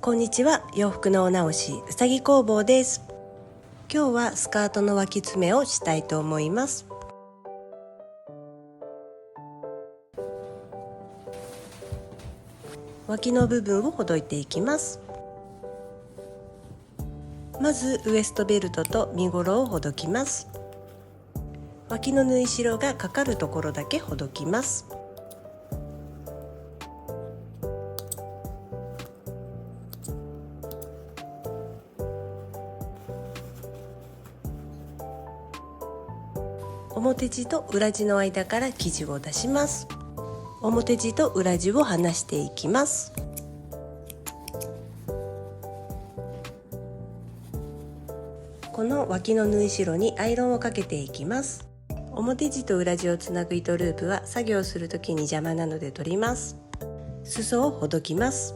こんにちは。洋服のお直しうさぎ工房です。今日はスカートの脇詰めをしたいと思います。脇の部分をほどいていきます。まずウエストベルトと身ごろをほどきます。脇の縫い代がかかるところだけほどきます。表地と裏地の間から生地を出します。表地と裏地を離していきます。この脇の縫い代にアイロンをかけていきます。表地と裏地をつなぐ糸ループは作業するときに邪魔なので取ります。裾をほどきます。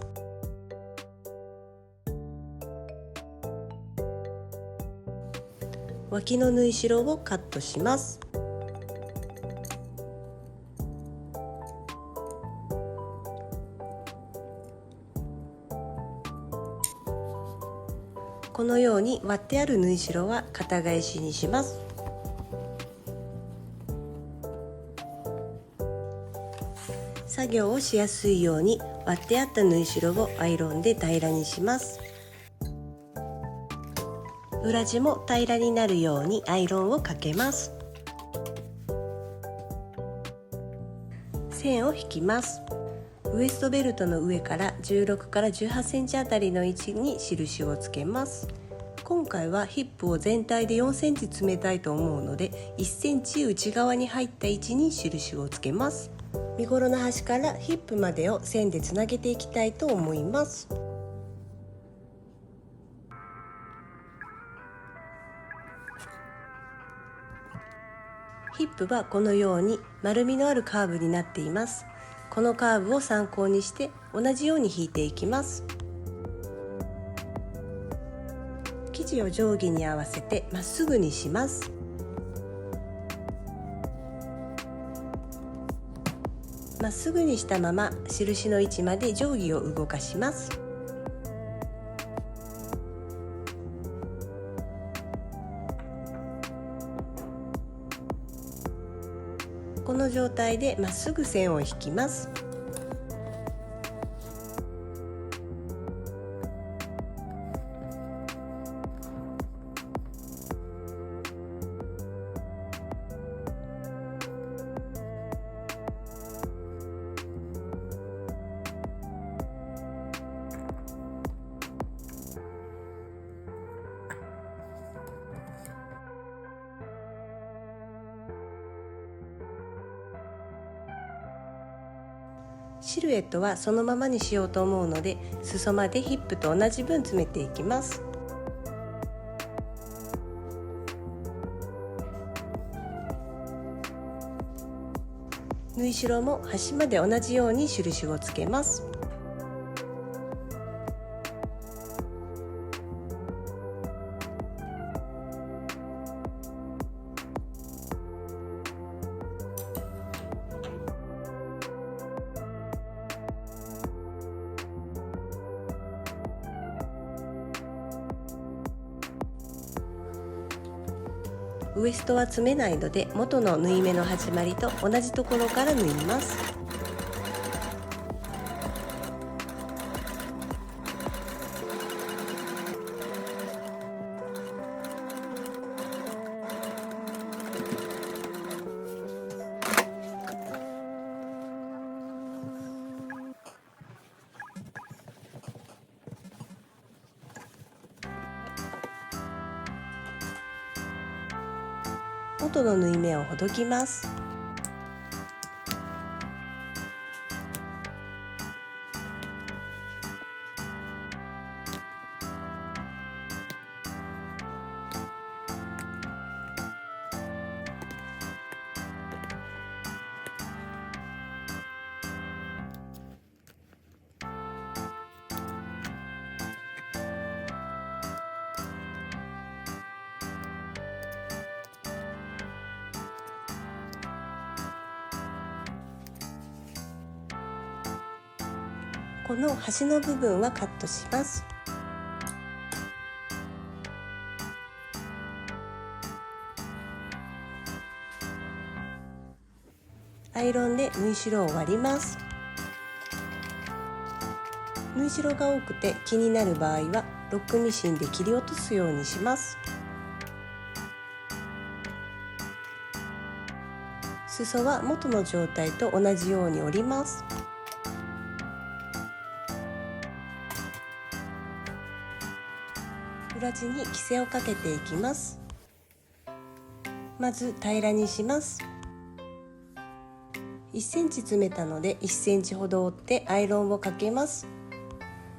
脇の縫い代をカットします。このように割ってある縫い代は肩返しにします。作業をしやすいように割ってあった縫い代をアイロンで平らにします。裏地も平らになるようにアイロンをかけます。線を引きます。ウエストベルトの上から16から18センチあたりの位置に印をつけます。今回はヒップを全体で4センチ詰めたいと思うので1センチ内側に入った位置に印をつけます。身ごろの端からヒップまでを線でつなげていきたいと思います。ヒップはこのように丸みのあるカーブになっています。このカーブを参考にして同じように引いていきます。生地を定規に合わせてまっすぐにします。まっすぐにしたまま印の位置まで定規を動かします。この状態でまっすぐ線を引きます。シルエットはそのままにしようと思うので裾までヒップと同じ分詰めていきます。縫い代も端まで同じように印をつけます。ウエストは詰めないので元の縫い目の始まりと同じところから縫います。元の縫い目をほどきます。この端の部分はカットします。アイロンで縫い代を割ります。縫い代が多くて気になる場合はロックミシンで切り落とすようにします。裾は元の状態と同じように折ります。裏地にキセをかけていきます。まず平らにします。1センチ詰めたので1センチほど折ってアイロンをかけます。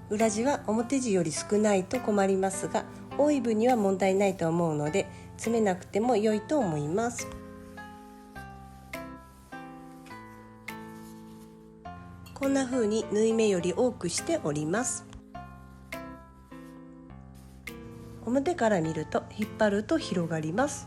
裏地は表地より少ないと困りますが、多い分には問題ないと思うので詰めなくても良いと思います。こんな風に縫い目より多くして折ります。表から見ると引っ張ると広がります。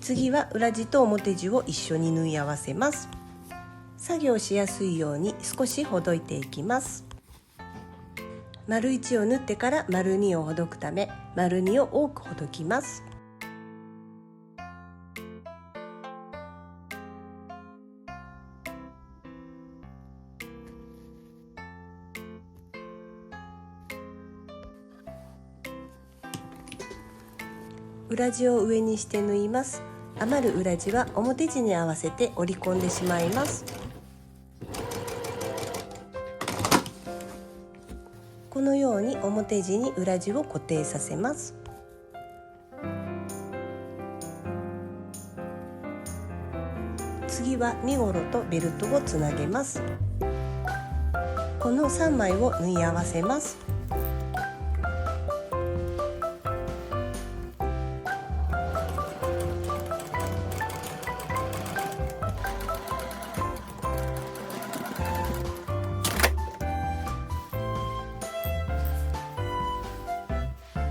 次は裏地と表地を一緒に縫い合わせます。作業しやすいように少しほどいていきます。丸1を縫ってから丸2をほどくため、丸2を多くほどきます。裏地を上にして縫います。余る裏地は表地に合わせて折り込んでしまいます。このように表地に裏地を固定させます。次は身ごろとベルトをつなげます。この3枚を縫い合わせます。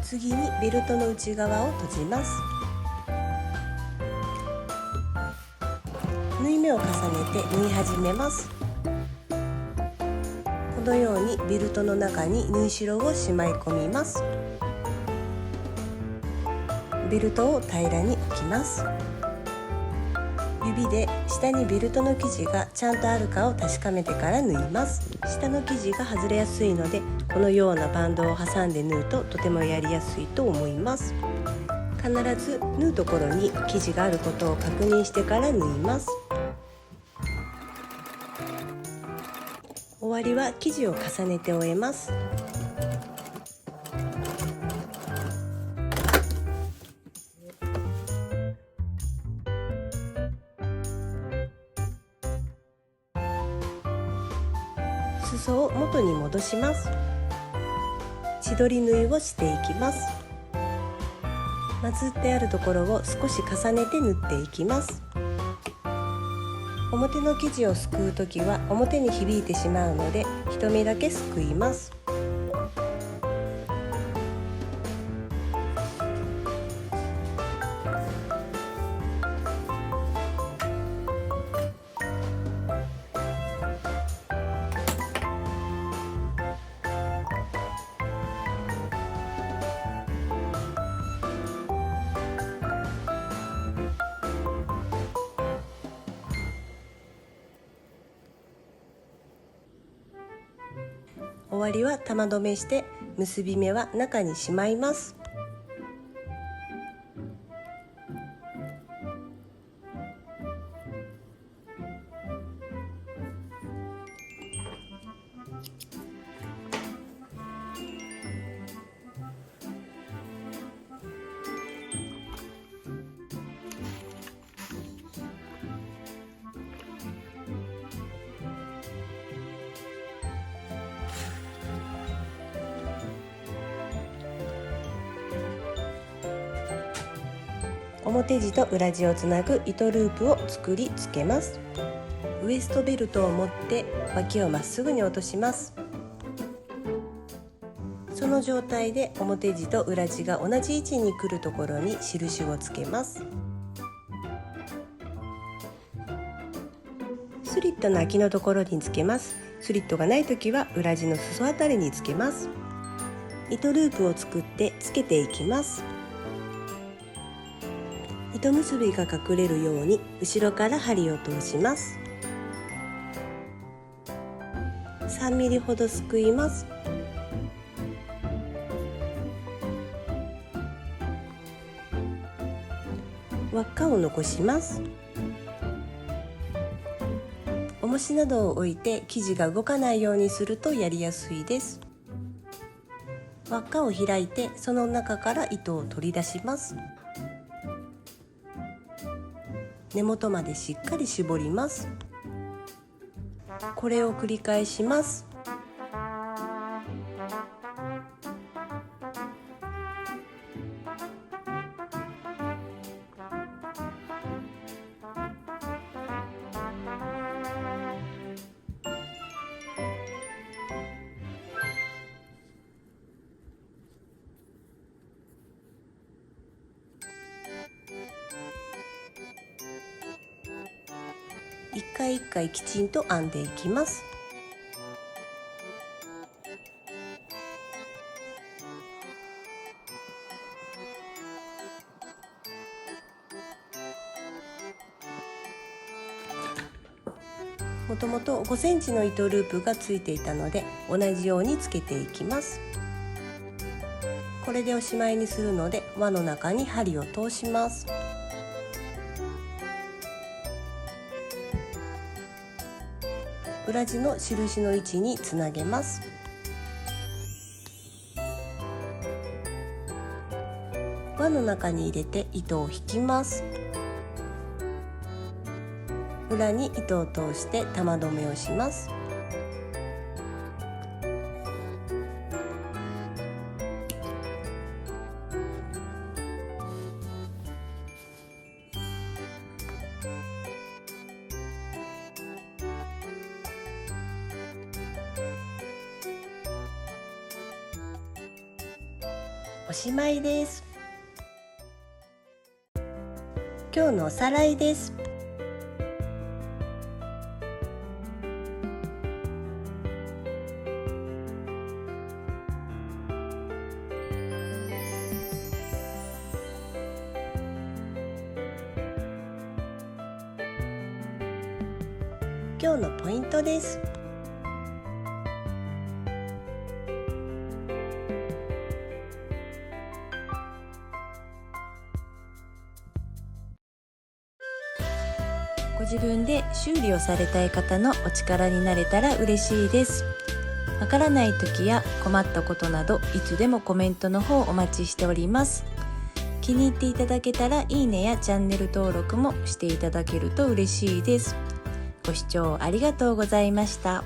次にベルトの内側を閉じます。縫い目を重ねて縫い始めます。このようにベルトの中に縫い代をしまい込みます。ベルトを平らに置きます。指で下にベルトの生地がちゃんとあるかを確かめてから縫います。下の生地が外れやすいので、このようなバンドを挟んで縫うととてもやりやすいと思います。必ず縫うところに生地があることを確認してから縫います。終わりは生地を重ねて終えます。裾を元に戻します。千鳥縫いをしていきます。まつってあるところを少し重ねて縫っていきます。表の生地をすくうときは表に響いてしまうので、一目だけすくいます。終わりは玉留めして結び目は中にしまいます。表地と裏地をつなぐ糸ループを作りつけます。ウエストベルトを持って脇をまっすぐに落とします。その状態で表地と裏地が同じ位置に来るところに印をつけます。スリットの空きのところにつけます。スリットがないときは裏地の裾あたりにつけます。糸ループを作ってつけていきます。糸結びが隠れるように後ろから針を通します。3ミリほどすくいます。輪っかを残します。重しなどを置いて生地が動かないようにするとやりやすいです。輪っかを開いてその中から糸を取り出します。根元までしっかり絞ります。これを繰り返します。一回一回きちんと編んでいきます。もともと5センチの糸ループがついていたので同じようにつけていきます。これでおしまいにするので輪の中に針を通します。裏地の印の位置につなげます。輪の中に入れて糸を引きます。裏に糸を通して玉留めをします。おしまいです。今日のおさらいです。今日のポイントです。ご自分で修理をされたい方のお力になれたら嬉しいです。わからない時や困ったことなどいつでもコメントの方お待ちしております。気に入っていただけたらいいねやチャンネル登録もしていただけると嬉しいです。ご視聴ありがとうございました。